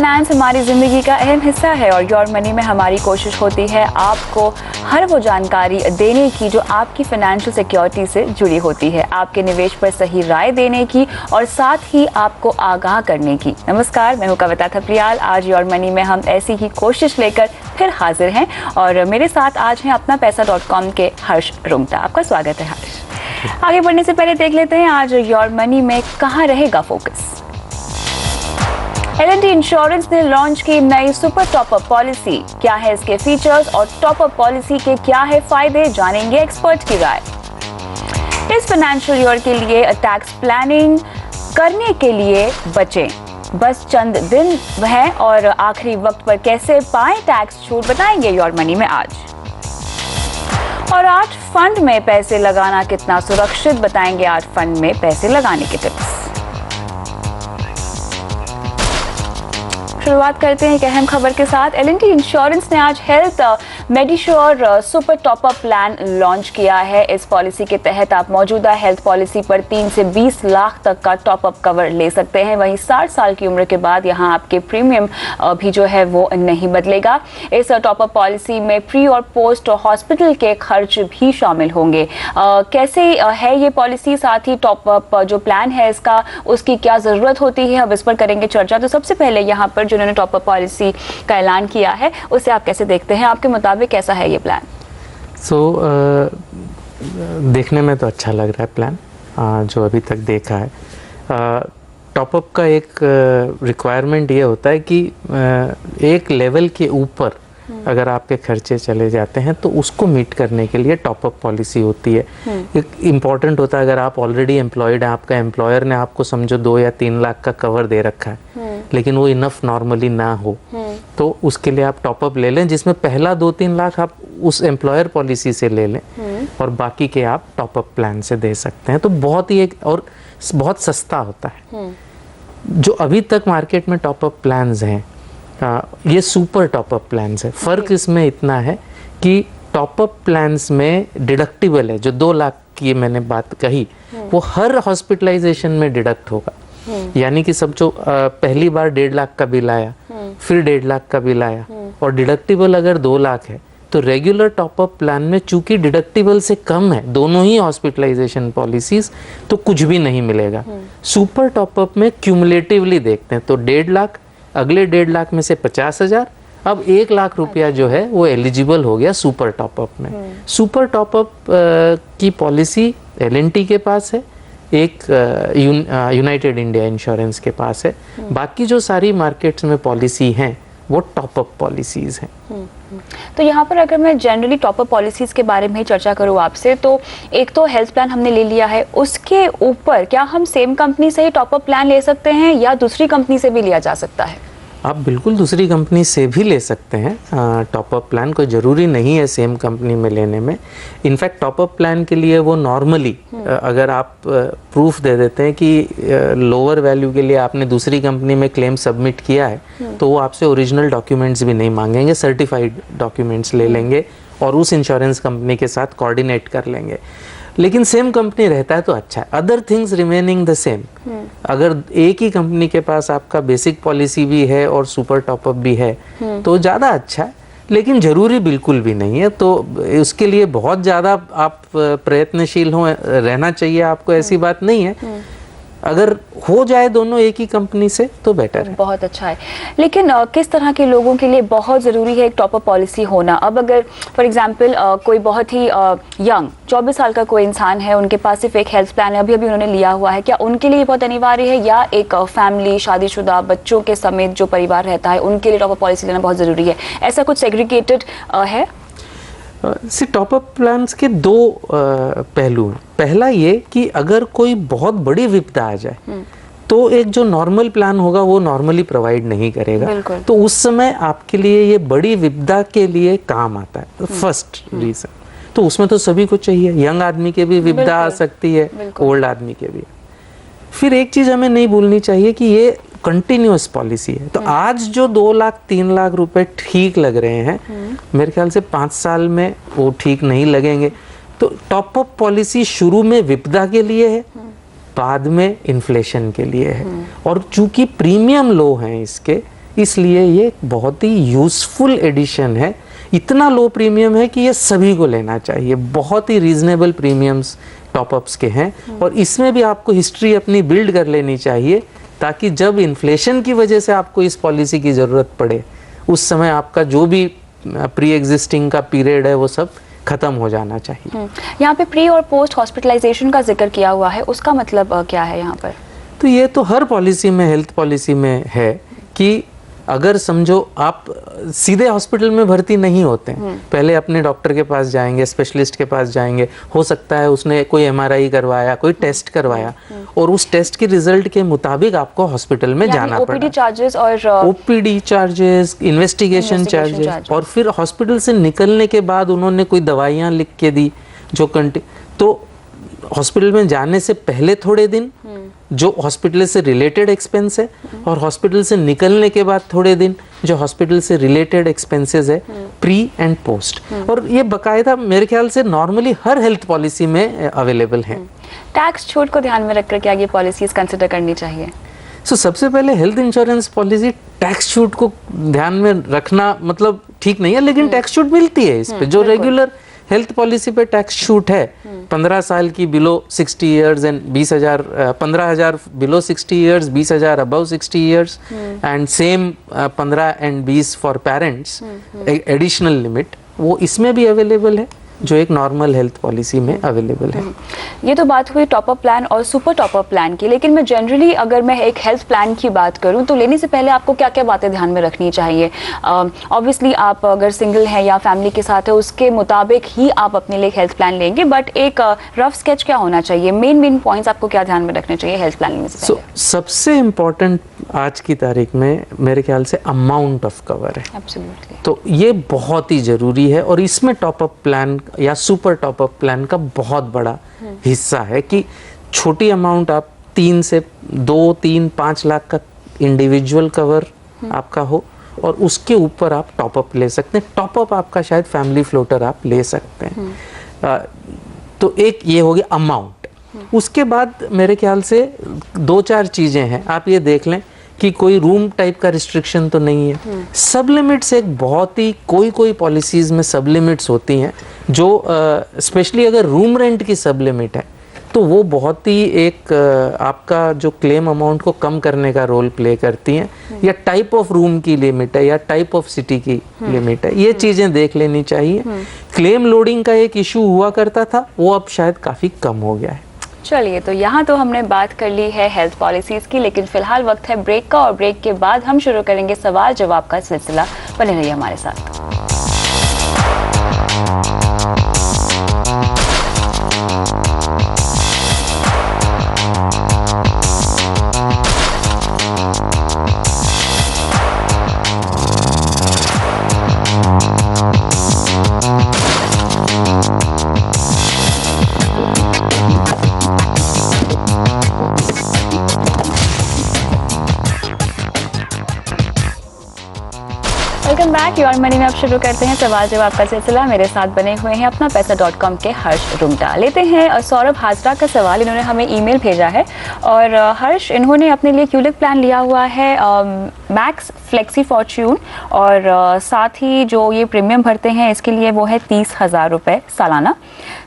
Finance हमारी ज़िंदगी का अहम हिस्सा है और योर मनी में हमारी कोशिश होती है आपको हर वो जानकारी देने की जो आपकी फाइनेंशियल सिक्योरिटी से जुड़ी होती है, आपके निवेश पर सही राय देने की और साथ ही आपको आगाह करने की। नमस्कार, मैं हूं कविता थपलियाल। आज योर मनी में हम ऐसी ही कोशिश लेकर फिर हाजिर हैं और मेरे साथ आज हैं अपनापैसा.com के हर्ष रुंगटा। आपका स्वागत है हर्ष। आगे बढ़ने से पहले देख लेते हैं आज योर मनी में कहाँ रहेगा फोकस। L&T इंश्योरेंस ने लॉन्च की नई सुपर टॉपअप पॉलिसी। क्या है इसके फीचर्स और टॉपअप पॉलिसी के क्या है फायदे, जानेंगे एक्सपर्ट की राय। इस फाइनेंशियल ईयर के लिए टैक्स प्लानिंग करने के लिए बचें, बस चंद दिन हैं और आखिरी वक्त पर कैसे पाएं टैक्स छूट, बताएंगे योर मनी में आज। और आज फंड में पैसे लगाना कितना सुरक्षित, बताएंगे आज फंड में पैसे लगाने के टिप्स। शुरुआत करते हैं एक अहम खबर के साथ। L&T इंश्योरेंस ने आज health Medisure super top up plan launch किया है। इस पॉलिसी के तहत आप मौजूदा हेल्थ पॉलिसी पर 3 से 20 लाख तक का टॉपअप कवर ले सकते हैं। वहीं 60 साल की उम्र के बाद यहां आपके प्रीमियम भी जो है वो नहीं बदलेगा। इस टॉपअप पॉलिसी में प्री और पोस्ट हॉस्पिटल के खर्च भी शामिल होंगे। कैसे है ये पॉलिसी, साथ ही टॉपअप जो प्लान है इसका, उसकी क्या जरूरत होती है, अब इस पर करेंगे चर्चा। तो सबसे पहले यहाँ पर जिन्होंने टॉपअप पॉलिसी का ऐलान किया है उसे आप कैसे देखते हैं, आपके मुताबिक कैसा है ये प्लान? देखने में तो अच्छा लग रहा है प्लान जो अभी तक देखा है। टॉपअप का एक रिक्वायरमेंट ये होता है कि एक लेवल के ऊपर अगर आपके खर्चे चले जाते हैं तो उसको मीट करने के लिए टॉपअप पॉलिसी होती है। एक इम्पॉर्टेंट होता है, अगर आप ऑलरेडी एम्प्लॉयड हैं, आपका एम्प्लॉयर ने आपको समझो 2 या 3 लाख का कवर दे रखा है लेकिन वो इनफ नॉर्मली ना हो तो उसके लिए आप टॉपअप ले लें, जिसमें पहला 2-3 लाख आप उस एम्प्लॉयर पॉलिसी से ले लें और बाकी के आप टॉपअप प्लान से दे सकते हैं। तो बहुत ही और बहुत सस्ता होता है। जो अभी तक मार्केट में टॉपअप प्लान्स हैं ये सुपर टॉपअप प्लान्स है। फ़र्क इसमें इतना है कि टॉपअप प्लान्स में डिडक्टिबल है, जो 2 लाख की मैंने बात कही वो हर हॉस्पिटलाइजेशन में डिडक्ट होगा। यानी कि सब जो पहली बार 1.5 लाख का बिल आया, फिर 1.5 लाख का बिल आया और डिडक्टिबल अगर 2 लाख है तो रेगुलर टॉपअप प्लान में चूंकि डिडक्टिबल से कम है दोनों ही हॉस्पिटलाइजेशन पॉलिसीज, तो कुछ भी नहीं मिलेगा। सुपर टॉपअप में क्यूमुलेटिवली देखते हैं तो 1.5 लाख, अगले 1.5 लाख में से 50,000, अब 1 लाख रुपया जो है वो एलिजिबल हो गया सुपर टॉपअप में। सुपर टॉपअप की पॉलिसी L&T के पास है, एक यूनाइटेड इंडिया इंश्योरेंस के पास है। बाकी जो सारी मार्केट्स में पॉलिसी हैं वो टॉपअप पॉलिसीज हैं। तो यहाँ पर अगर मैं जनरली टॉपअप पॉलिसीज के बारे में ही चर्चा करूँ आपसे, तो एक तो हेल्थ प्लान हमने ले लिया है, उसके ऊपर क्या हम सेम कंपनी से ही टॉपअप प्लान ले सकते हैं या दूसरी कंपनी से भी लिया जा सकता है? आप बिल्कुल दूसरी कंपनी से भी ले सकते हैं टॉपअप प्लान, कोई ज़रूरी नहीं है सेम कंपनी में लेने में। इनफैक्ट टॉपअप प्लान के लिए वो नॉर्मली अगर आप प्रूफ दे देते हैं कि लोअर वैल्यू के लिए आपने दूसरी कंपनी में क्लेम सबमिट किया है तो वो आपसे ओरिजिनल डॉक्यूमेंट्स भी नहीं मांगेंगे, सर्टिफाइड डॉक्यूमेंट्स ले लेंगे और उस इंश्योरेंस कंपनी के साथ कोऑर्डिनेट कर लेंगे। लेकिन सेम कंपनी रहता है तो अच्छा है, other things remaining the same. अगर एक ही कंपनी के पास आपका बेसिक पॉलिसी भी है और सुपर टॉपअप भी है तो ज़्यादा अच्छा है, लेकिन ज़रूरी बिल्कुल भी नहीं है। तो उसके लिए बहुत ज़्यादा आप प्रयत्नशील हो रहना चाहिए आपको, ऐसी बात नहीं है। अगर हो जाए दोनों एक ही कंपनी से तो बेटर है, बहुत अच्छा है। लेकिन किस तरह के लोगों के लिए बहुत ज़रूरी है एक टॉपअप पॉलिसी होना? अब अगर फॉर एग्जांपल कोई बहुत ही यंग 24 साल का कोई इंसान है, उनके पास सिर्फ एक हेल्थ प्लान है, अभी उन्होंने लिया हुआ है, क्या उनके लिए बहुत अनिवार्य है या एक फैमिली, शादीशुदा बच्चों के समेत जो परिवार रहता है उनके लिए टॉपअप पॉलिसी लेना बहुत ज़रूरी है? ऐसा कुछ सेग्रीगेटेड है? टॉपअप प्लान्स के 2 पहलू हैं। पहला ये कि अगर कोई बहुत बड़ी विपदा आ जाए तो एक जो नॉर्मल प्लान होगा वो नॉर्मली प्रोवाइड नहीं करेगा, तो उस समय आपके लिए ये बड़ी विपदा के लिए काम आता है। फर्स्ट रीजन तो उसमें तो सभी को चाहिए, यंग आदमी के भी विपदा आ सकती है, ओल्ड आदमी के भी। फिर एक चीज हमें नहीं भूलनी चाहिए कि ये कंटिन्यूअस पॉलिसी है। तो आज जो 2 लाख 3 लाख रुपए ठीक लग रहे हैं, मेरे ख्याल से 5 साल में वो ठीक नहीं लगेंगे। तो टॉप अप पॉलिसी शुरू में विपदा के लिए है, बाद में इन्फ्लेशन के लिए है। और चूंकि प्रीमियम लो हैं इसके, इसलिए ये बहुत ही यूज़फुल एडिशन है। इतना लो प्रीमियम है कि ये सभी को लेना चाहिए। बहुत ही रीजनेबल प्रीमियम्स टॉपअप्स के हैं और इसमें भी आपको हिस्ट्री अपनी बिल्ड कर लेनी चाहिए, ताकि जब इन्फ्लेशन की वजह से आपको इस पॉलिसी की ज़रूरत पड़े उस समय आपका जो भी प्री एग्जिस्टिंग का पीरियड है वो सब खत्म हो जाना चाहिए। यहाँ पे प्री और पोस्ट हॉस्पिटलाइजेशन का जिक्र किया हुआ है, उसका मतलब क्या है यहाँ पर? तो ये तो हर पॉलिसी में, हेल्थ पॉलिसी में है कि अगर समझो आप सीधे हॉस्पिटल में भर्ती नहीं होते हैं, पहले अपने डॉक्टर के पास जाएंगे, स्पेशलिस्ट के पास जाएंगे, हो सकता है उसने कोई एमआरआई करवाया, कोई टेस्ट करवाया और उस टेस्ट के रिजल्ट के मुताबिक आपको हॉस्पिटल में जाना पड़ा। ओपीडी चार्जेस और ओपीडी चार्जेस, इन्वेस्टिगेशन चार्जेस, और फिर हॉस्पिटल से निकलने के बाद उन्होंने कोई दवाइयाँ लिख के दी जो तो हॉस्पिटल में जाने से पहले थोड़े दिन जो हॉस्पिटल से रिलेटेड एक्सपेंस है और हॉस्पिटल से निकलने के बाद थोड़े दिन जो हॉस्पिटल से रिलेटेड एक्सपेंसेस है, प्री एंड पोस्ट। और ये बकायदा मेरे ख्याल से नॉर्मली हर हेल्थ पॉलिसी में अवेलेबल है। टैक्स छूट को ध्यान में रखकर क्या ये पॉलिसीज कंसिडर करनी चाहिए? सबसे पहले हेल्थ इंश्योरेंस पॉलिसी टैक्स छूट को ध्यान में रखना मतलब ठीक नहीं है, लेकिन टैक्स छूट मिलती है इस पे। जो रेगुलर हेल्थ पॉलिसी पे टैक्स छूट है 15 साल की below 60 years and 20,000, 15,000 below 60 years, 20,000 above 60 years and same 15 and 20 for parents additional limit, वो इसमें भी अवेलेबल है जो एक नॉर्मल हेल्थ पॉलिसी में अवेलेबल है। ये तो बात हुई टॉपअप प्लान और सुपर टॉपअप प्लान की, लेकिन मैं जनरली अगर मैं एक हेल्थ प्लान की बात करूं तो लेने से पहले आपको क्या क्या बातें ध्यान में रखनी चाहिए? ऑब्वियसली आप अगर सिंगल हैं या फैमिली के साथ है उसके मुताबिक ही आप अपने लिए हेल्थ प्लान लेंगे, बट एक रफ स्केच क्या होना चाहिए? मेन पॉइंट्स आपको क्या ध्यान में रखने चाहिए हेल्थ प्लान लेने से पहले? सबसे इम्पोर्टेंट आज की तारीख में मेरे ख्याल से अमाउंट ऑफ कवर है। एब्सोल्युटली। तो ये बहुत ही ज़रूरी है और इसमें टॉपअप प्लान या सुपर टॉपअप प्लान का बहुत बड़ा हिस्सा है कि छोटी अमाउंट आप 3 से 2, 3, 5 लाख का इंडिविजुअल कवर आपका हो और उसके ऊपर आप टॉपअप ले सकते हैं। टॉपअप आपका शायद फैमिली फ्लोटर आप ले सकते हैं। तो एक ये हो गया अमाउंट। उसके बाद मेरे ख्याल से 2-4 चीज़ें हैं, आप ये देख लें कि कोई रूम टाइप का रिस्ट्रिक्शन तो नहीं है। सब लिमिट्स एक बहुत ही कोई पॉलिसीज में सब लिमिट्स होती हैं जो स्पेशली अगर रूम रेंट की सब लिमिट है तो वो बहुत ही एक आपका जो क्लेम अमाउंट को कम करने का रोल प्ले करती हैं, या टाइप ऑफ रूम की लिमिट है या टाइप ऑफ सिटी की लिमिट है, ये चीज़ें देख लेनी चाहिए। क्लेम लोडिंग का एक इशू हुआ करता था, वो अब शायद काफ़ी कम हो गया है। चलिए, तो यहाँ तो हमने बात कर ली है हेल्थ पॉलिसीज की, लेकिन फिलहाल वक्त है ब्रेक का और ब्रेक के बाद हम शुरू करेंगे सवाल जवाब का सिलसिला। बने रहिए हमारे साथ। Welcome back. योर मनी में अब शुरू करते हैं सवाल जवाब का सिलसिला। मेरे साथ बने हुए हैं अपना पैसा.com के हर्ष रुंगटा। लेते हैं सौरभ हाजरा का सवाल। इन्होंने हमें ईमेल भेजा है और हर्ष, इन्होंने अपने लिए क्यूलिक प्लान लिया हुआ है मैक्स फ्लेक्सी फॉर्च्यून, और साथ ही जो ये प्रीमियम भरते हैं इसके लिए वो है 30,000 रुपये सालाना।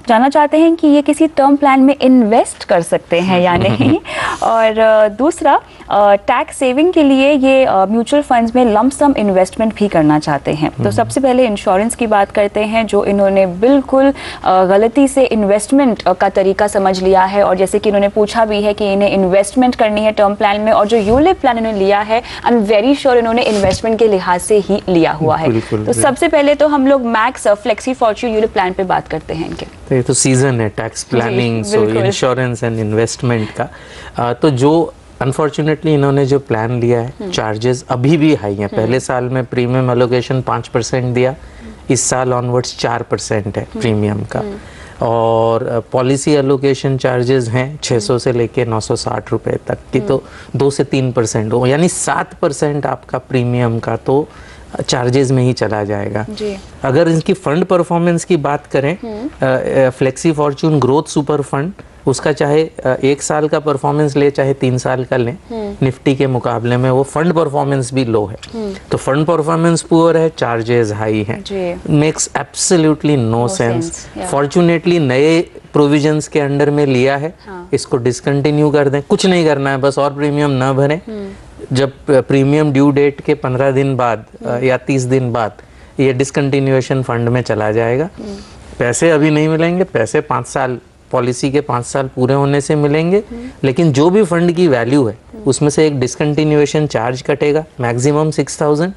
जानना चाहते हैं कि ये किसी टर्म प्लान में इन्वेस्ट कर सकते हैं या नहीं। और दूसरा, टैक्स सेविंग के लिए ये म्यूचुअल फंड्स में लंप सम इन्वेस्टमेंट भी करना चाहते हैं। तो सबसे पहले इंश्योरेंस की बात करते हैं, जो इन्होंने बिल्कुल गलती से इन्वेस्टमेंट का तरीका समझ लिया है, और जैसे कि इन्होंने पूछा भी है कि इन्हें इन्वेस्टमेंट करनी है टर्म प्लान में, और जो यूलिप प्लान इन्होंने लिया है आई एम वेरी श्योर इन्होंने इन्वेस्टमेंट के लिहाज से ही लिया हुआ है। तो सबसे पहले तो हम लोग max flexi Fortune ULIP plan पे बात करते हैं इनके। तो ये तो सीजन है tax planning, so insurance and investment का। तो जो अनफॉर्चुनेटली इन्होंने जो प्लान लिया है, चार्जेस अभी भी हाई हैं। पहले साल में प्रीमियम एलोकेशन 5% दिया, इस साल ऑनवर्ड्स 4% है प्रीमियम का, और पॉलिसी एलोकेशन चार्जेस हैं 600 से लेके 960 रुपए तक की, तो 2 से 3% हो, यानी 7% आपका प्रीमियम का तो चार्जेस में ही चला जाएगा जी। अगर इनकी फंड परफॉर्मेंस की बात करें, flexi Fortune growth super fund उसका चाहे 1 साल का परफॉर्मेंस ले चाहे 3 साल का लें, निफ्टी के मुकाबले में वो फंड परफॉर्मेंस भी लो है। तो फंड परफॉर्मेंस पुअर है, चार्जेस हाई हैं, makes absolutely no sense. Fortunately नए प्रोविजंस के अंडर में लिया है, इसको डिसकंटिन्यू कर दें, कुछ नहीं करना है, बस और प्रीमियम ना भरें। जब प्रीमियम ड्यू डेट के 15 दिन बाद या 30 दिन बाद ये डिसकंटिन्यूएशन फंड में चला जाएगा। पैसे अभी नहीं मिलेंगे, पैसे 5 साल पॉलिसी के 5 साल पूरे होने से मिलेंगे, लेकिन जो भी फंड की वैल्यू है उसमें से एक डिसकंटिन्यूएशन चार्ज कटेगा, मैक्सिमम 6000,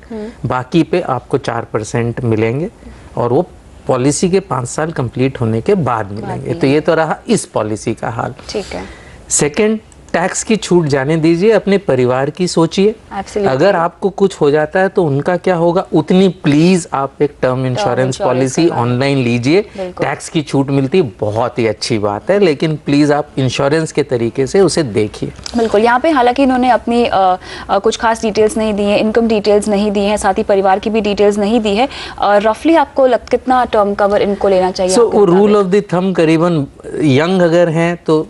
बाकी पे आपको 4% मिलेंगे और वो पॉलिसी के 5 साल कंप्लीट होने के बाद मिलेंगे। तो ये तो रहा इस पॉलिसी का हाल। ठीक है। सेकंड, टैक्स की छूट जाने दीजिए, अपने परिवार की सोचिए। अगर आपको कुछ हो जाता है तो उनका क्या होगा, उतनी प्लीज आप एक टर्म इंश्योरेंस पॉलिसी ऑनलाइन लीजिए। टैक्स की छूट मिलती बहुत ही अच्छी बात है, लेकिन प्लीज आप इंश्योरेंस के तरीके से उसे देखिए। बिल्कुल। यहाँ पे हालांकि इन्होंने अपनी कुछ खास डिटेल्स नहीं दी है, इनकम डिटेल्स नहीं दी है, साथ ही परिवार की भी डिटेल्स नहीं दी है। रफली आपको कितना टर्म कवर इनको लेना चाहिए? So rule of the thumb करीबन यंग अगर हैं तो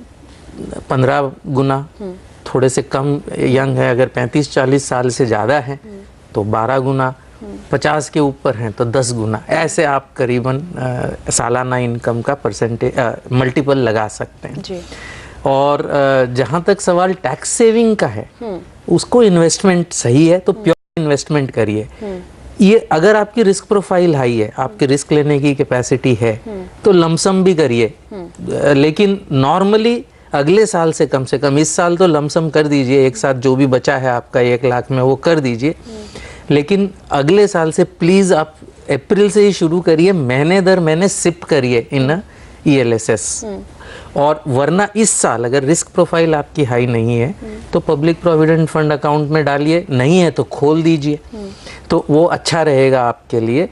15 गुना, थोड़े से कम यंग है अगर 35-40 साल से ज़्यादा है तो 12 गुना, 50 के ऊपर हैं तो 10 गुना, ऐसे आप करीबन सालाना इनकम का परसेंटेज मल्टीपल लगा सकते हैं जी। और जहाँ तक सवाल टैक्स सेविंग का है, उसको इन्वेस्टमेंट सही है तो प्योर इन्वेस्टमेंट करिए। ये अगर आपकी रिस्क प्रोफाइल हाई है, आपकी रिस्क लेने की कैपेसिटी है तो लमसम भी करिए, लेकिन नॉर्मली अगले साल से कम, इस साल तो लमसम कर दीजिए, एक साथ जो भी बचा है आपका 1 लाख में वो कर दीजिए, लेकिन अगले साल से प्लीज आप अप्रैल से ही शुरू करिए, महीने दर महीने सिप करिए इन ELSS। और वरना इस साल अगर रिस्क प्रोफाइल आपकी हाई नहीं है तो पब्लिक प्रोविडेंट फंड अकाउंट में डालिए, नहीं है तो खोल दीजिए, तो वो अच्छा रहेगा आपके लिए।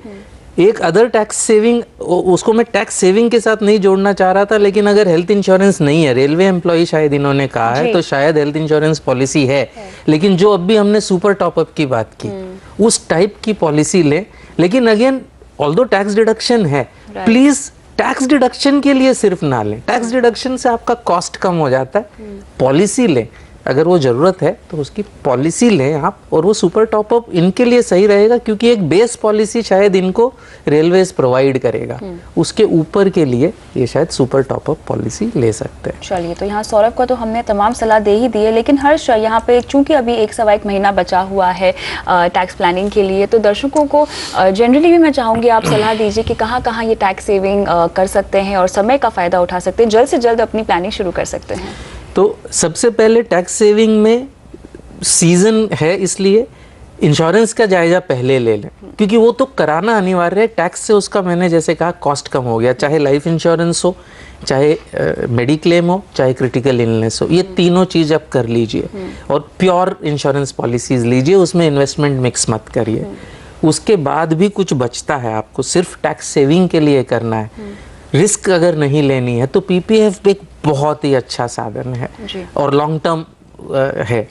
एक अदर टैक्स सेविंग, उसको मैं टैक्स सेविंग के साथ नहीं जोड़ना चाह रहा था, लेकिन अगर हेल्थ इंश्योरेंस नहीं है, रेलवे एम्प्लॉय शायद इन्होंने कहा है, तो शायद हेल्थ इंश्योरेंस पॉलिसी है, लेकिन जो अभी हमने सुपर टॉपअप की बात की उस टाइप की पॉलिसी लें। लेकिन अगेन ऑल्दो टैक्स डिडक्शन है, प्लीज टैक्स डिडक्शन के लिए सिर्फ ना लें, टैक्स डिडक्शन से आपका कॉस्ट कम हो जाता है। पॉलिसी लें, अगर वो ज़रूरत है तो उसकी पॉलिसी लें आप, और वो सुपर टॉपअप इनके लिए सही रहेगा क्योंकि एक बेस पॉलिसी शायद इनको रेलवेज प्रोवाइड करेगा, उसके ऊपर के लिए ये शायद सुपर टॉपअप पॉलिसी ले सकते हैं। चलिए, तो यहाँ सौरभ को तो हमने तमाम सलाह दे ही दी है, लेकिन हर्ष यहाँ पे चूंकि अभी 1 महीना बचा हुआ है टैक्स प्लानिंग के लिए, तो दर्शकों को जनरली भी मैं चाहूँगी आप सलाह दीजिए कि कहाँ कहाँ ये टैक्स सेविंग कर सकते हैं और समय का फ़ायदा उठा सकते हैं, जल्द से जल्द अपनी प्लानिंग शुरू कर सकते हैं। तो सबसे पहले टैक्स सेविंग में सीजन है, इसलिए इंश्योरेंस का जायजा पहले ले लें, क्योंकि वो तो कराना अनिवार्य है। टैक्स से उसका मैंने जैसे कहा कॉस्ट कम हो गया, चाहे लाइफ इंश्योरेंस हो, चाहे मेडिक्लेम हो, चाहे क्रिटिकल इलनेस हो, ये तीनों चीज़ आप कर लीजिए और प्योर इंश्योरेंस पॉलिसीज लीजिए, उसमें इन्वेस्टमेंट मिक्स मत करिए। उसके बाद भी कुछ बचता है, आपको सिर्फ टैक्स सेविंग के लिए करना है। रिस्क अगर नहीं लेनी है तो PPF एक बहुत ही अच्छा साधन है और लॉन्ग टर्म है।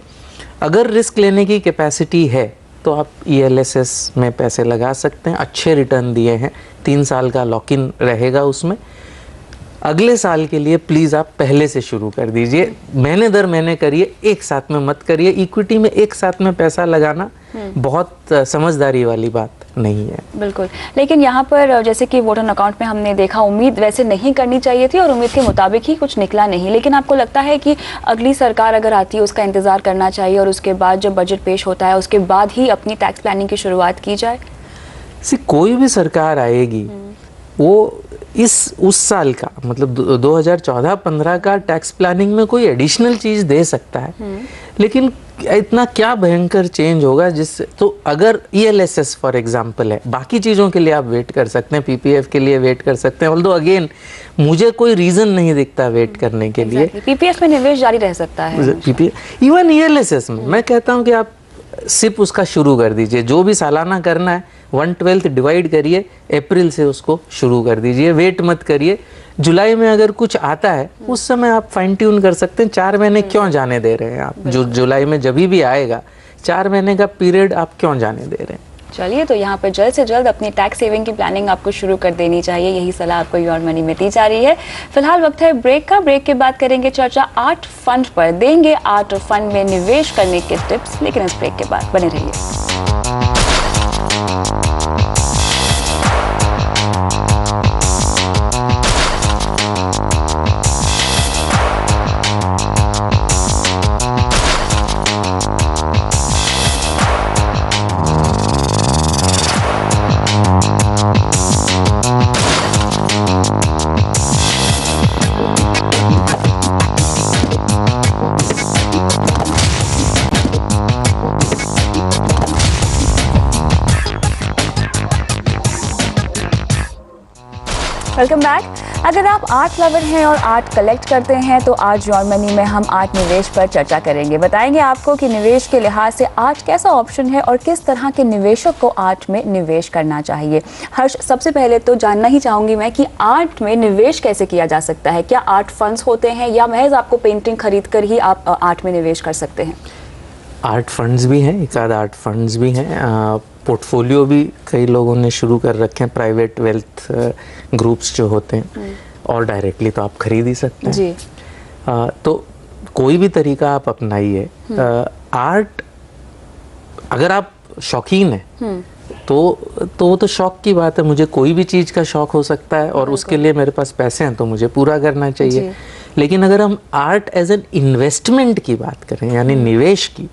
अगर रिस्क लेने की कैपेसिटी है तो आप ELSS में पैसे लगा सकते हैं, अच्छे रिटर्न दिए हैं, 3 साल का लॉक इन रहेगा उसमें। अगले साल के लिए प्लीज़ आप पहले से शुरू कर दीजिए, महीने दर महीने करिए, एक साथ में मत करिए। इक्विटी में एक साथ में पैसा लगाना बहुत समझदारी वाली बात नहीं है। बिल्कुल, लेकिन यहाँ पर जैसे कि वोटर अकाउंट में हमने देखा, उम्मीद वैसे नहीं करनी चाहिए थी और उम्मीद के मुताबिक ही कुछ निकला नहीं, लेकिन आपको लगता है कि अगली सरकार अगर आती है उसका इंतज़ार करना चाहिए और उसके बाद जब बजट पेश होता है उसके बाद ही अपनी टैक्स प्लानिंग की शुरुआत की जाए? कोई भी सरकार आएगी वो उस साल का मतलब 2014-15 का टैक्स प्लानिंग में कोई एडिशनल चीज़ दे सकता है, लेकिन इतना क्या भयंकर चेंज होगा जिससे, तो अगर ELSS फॉर एग्जांपल है, बाकी चीज़ों के लिए आप वेट कर सकते हैं, PPF के लिए वेट कर सकते हैं, ऑल्दो अगेन मुझे कोई रीज़न नहीं दिखता वेट करने के लिए। PPF में निवेश जारी रह सकता है, इवन ELSS में मैं कहता हूँ कि आप सिर्फ उसका शुरू कर दीजिए, जो भी सालाना करना है 1/12 डिवाइड करिए, अप्रैल से उसको शुरू कर दीजिए, वेट मत करिए। जुलाई में अगर कुछ आता है उस समय आप फाइन ट्यून कर सकते हैं। 4 महीने क्यों जाने दे रहे हैं आप, जो जुलाई में जब भी आएगा 4 महीने का पीरियड आप क्यों जाने दे रहे हैं? चलिए, तो यहाँ पर जल्द से जल्द अपनी टैक्स सेविंग की प्लानिंग आपको शुरू कर देनी चाहिए, यही सलाह आपको योर मनी में दी जा रही है। फिलहाल वक्त है ब्रेक का। ब्रेक के बाद करेंगे चर्चा आर्ट फंड पर, देंगे आर्ट फंड में निवेश करने के टिप्स, लेकिन इस ब्रेक के बाद बने रहिए। Welcome back. अगर आप आर्ट लवर हैं और आर्ट कलेक्ट करते हैं तो आज योर मनी में हम आर्ट निवेश पर चर्चा करेंगे। बताएंगे आपको कि निवेश के लिहाज से आर्ट कैसा ऑप्शन है और किस तरह के निवेशक को आर्ट में निवेश करना चाहिए। हर्ष, सबसे पहले तो जानना ही चाहूंगी मैं कि आर्ट में निवेश कैसे किया जा सकता है। क्या आर्ट फंड्स होते हैं या महज आपको पेंटिंग खरीद कर ही आप आर्ट में निवेश कर सकते हैं? आर्ट फंड्स भी हैं, एक आध आर्ट फंड्स भी हैं, पोर्टफोलियो भी कई लोगों ने शुरू कर रखे हैं, प्राइवेट वेल्थ ग्रुप्स जो होते हैं, और डायरेक्टली तो आप खरीद ही सकते हैं जी। तो कोई भी तरीका आप अपनाइए। आर्ट अगर आप शौकीन हैं तो वो तो शौक की बात है, मुझे कोई भी चीज़ का शौक हो सकता है और उसके लिए मेरे पास पैसे हैं तो मुझे पूरा करना चाहिए। लेकिन अगर हम आर्ट एज एन इन्वेस्टमेंट की बात करें, यानी निवेश की,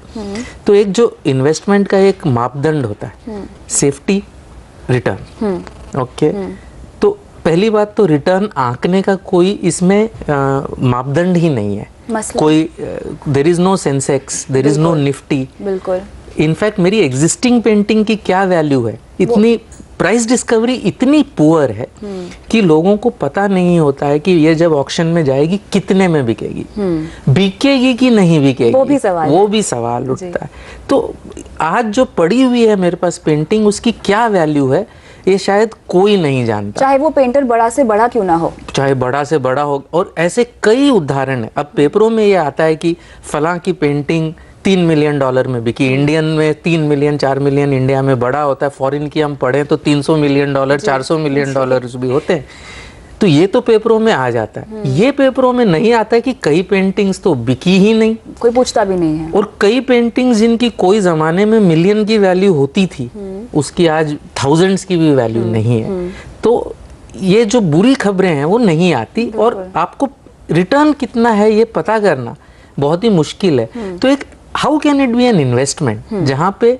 तो एक जो इन्वेस्टमेंट का एक मापदंड होता है, सेफ्टी, रिटर्न। ओके, तो पहली बात तो रिटर्न आंकने का कोई इसमें मापदंड ही नहीं है। कोई there is no Sensex, there is no Nifty. बिल्कुल। इनफैक्ट मेरी एग्जिस्टिंग पेंटिंग की क्या वैल्यू है, इतनी प्राइस डिस्कवरी इतनी पुअर है कि लोगों को पता नहीं होता है कि ये जब ऑक्शन में जाएगी कितने में बिकेगी, बिकेगी कि नहीं बिकेगी, वो भी सवाल उठता है। तो आज जो पड़ी हुई है मेरे पास पेंटिंग, उसकी क्या वैल्यू है ये शायद कोई नहीं जानता, चाहे वो पेंटर बड़ा से बड़ा क्यों ना हो, चाहे बड़ा से बड़ा हो। और ऐसे कई उदाहरण है। अब पेपरों में ये आता है कि फलां की पेंटिंग $3 मिलियन में बिकी। इंडियन में 3 मिलियन 4 मिलियन इंडिया में बड़ा होता है, फॉरेन की हम पढ़ें तो $300 मिलियन 400 मिलियन भी होते हैं। तो ये तो पेपरों में आ जाता है। ये पेपरों में नहीं आता है कि कई पेंटिंग्स तो बिकी ही नहीं, कोई पूछता भी नहीं है। और कई पेंटिंग्स जिनकी कोई जमाने में मिलियन की वैल्यू होती थी, उसकी आज थाउजेंड्स की भी वैल्यू नहीं है। तो ये जो बुरी खबरें हैं वो नहीं आती, और आपको रिटर्न कितना है ये पता करना बहुत ही मुश्किल है। तो एक how can it be an investment जहां पे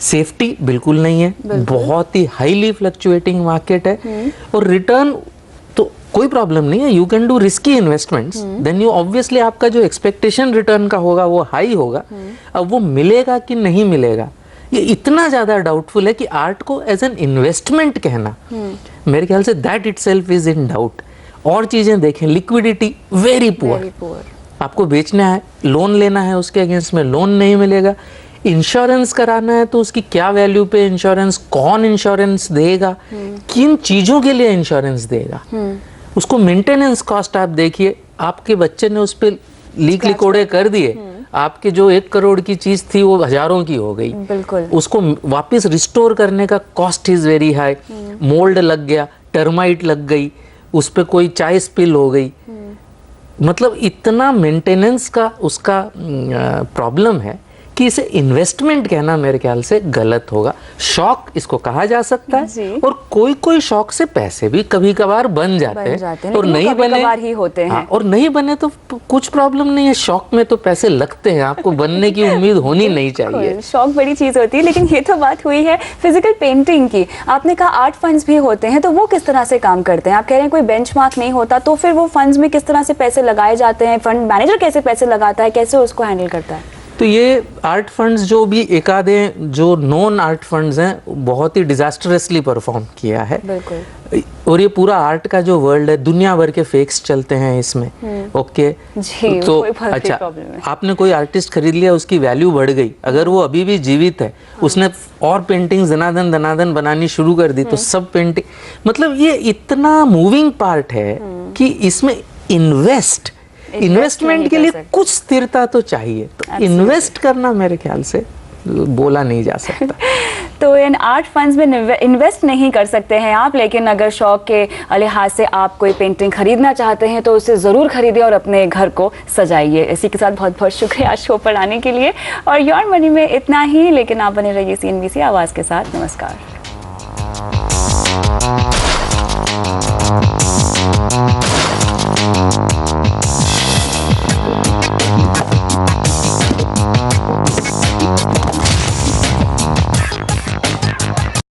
सेफ्टी बिल्कुल नहीं है, बहुत ही हाईली फ्लक्चुएटिंग मार्केट है, और रिटर्न तो कोई प्रॉब्लम नहीं है। You can do risky investments, then you obviously आपका जो एक्सपेक्टेशन रिटर्न का होगा वो हाई होगा। अब वो मिलेगा कि नहीं मिलेगा ये इतना ज्यादा डाउटफुल है कि आर्ट को एज एन इन्वेस्टमेंट कहना मेरे ख्याल say that itself is in doubt. और चीजें देखें, लिक्विडिटी वेरी पुअर, आपको बेचना है, लोन लेना है, उसके अगेंस्ट में लोन नहीं मिलेगा। इंश्योरेंस कराना है तो उसकी क्या वैल्यू पे इंश्योरेंस, कौन इंश्योरेंस देगा, किन चीजों के लिए इंश्योरेंस देगा, उसको मेंटेनेंस कॉस्ट आप देखिए। आपके बच्चे ने उस पर लीक लिकोड़े कर दिए, आपके जो 1 करोड़ की चीज थी वो हजारों की हो गई। बिल्कुल। उसको वापस रिस्टोर करने का cost is very high. Mould लग गया, टर्माइट लग गई, उस पर कोई चाय स्पिल हो गई, मतलब इतना मेंटेनेंस का उसका प्रॉब्लम है कि इसे इन्वेस्टमेंट कहना मेरे ख्याल से गलत होगा। शौक इसको कहा जा सकता है, और कोई कोई शौक से पैसे भी कभी कभार बन जाते हैं, और नहीं बने ही होते हैं। हाँ, और नहीं बने तो कुछ प्रॉब्लम नहीं है। शौक में तो पैसे लगते हैं, आपको बनने की उम्मीद होनी नहीं चाहिए। शौक बड़ी चीज होती है। लेकिन ये तो बात हुई है फिजिकल पेंटिंग की। आपने कहा आर्ट फंड्स भी होते हैं, तो वो किस तरह से काम करते हैं? आप कह रहे हैं कोई बेंचमार्क नहीं होता, तो फिर वो फंड्स में किस तरह से पैसे लगाए जाते हैं? फंड मैनेजर कैसे पैसे लगाता है, कैसे उसको हैंडल करता है? तो ये आर्ट फंड्स जो भी एक आधे जो नॉन आर्ट फंड्स हैं बहुत ही डिजास्टरसली परफॉर्म किया है। बिल्कुल। और ये पूरा आर्ट का जो वर्ल्ड है, दुनिया भर के फेक्स चलते हैं इसमें। ओके जी, तो अच्छा, आपने कोई आर्टिस्ट खरीद लिया, उसकी वैल्यू बढ़ गई, अगर वो अभी भी जीवित है, उसने और पेंटिंग्स दनादन दनादन बनानी शुरू कर दी, तो सब पेंटिंग, मतलब ये इतना मूविंग पार्ट है कि इसमें इन्वेस्टमेंट के लिए कुछ स्थिरता तो चाहिए। तो इन्वेस्ट करना मेरे ख्याल से बोला नहीं जा सकता। तो इन आर्ट फंड्स में इन्वेस्ट नहीं कर सकते हैं आप, लेकिन अगर शौक के लिहाज से आप कोई पेंटिंग खरीदना चाहते हैं तो उसे ज़रूर खरीदिए और अपने घर को सजाइए। इसी के साथ बहुत बहुत शुक्रिया शो पर आने के लिए। और योर मनी में इतना ही, लेकिन आप बने रहिए CNBC आवाज़ के साथ। नमस्कार।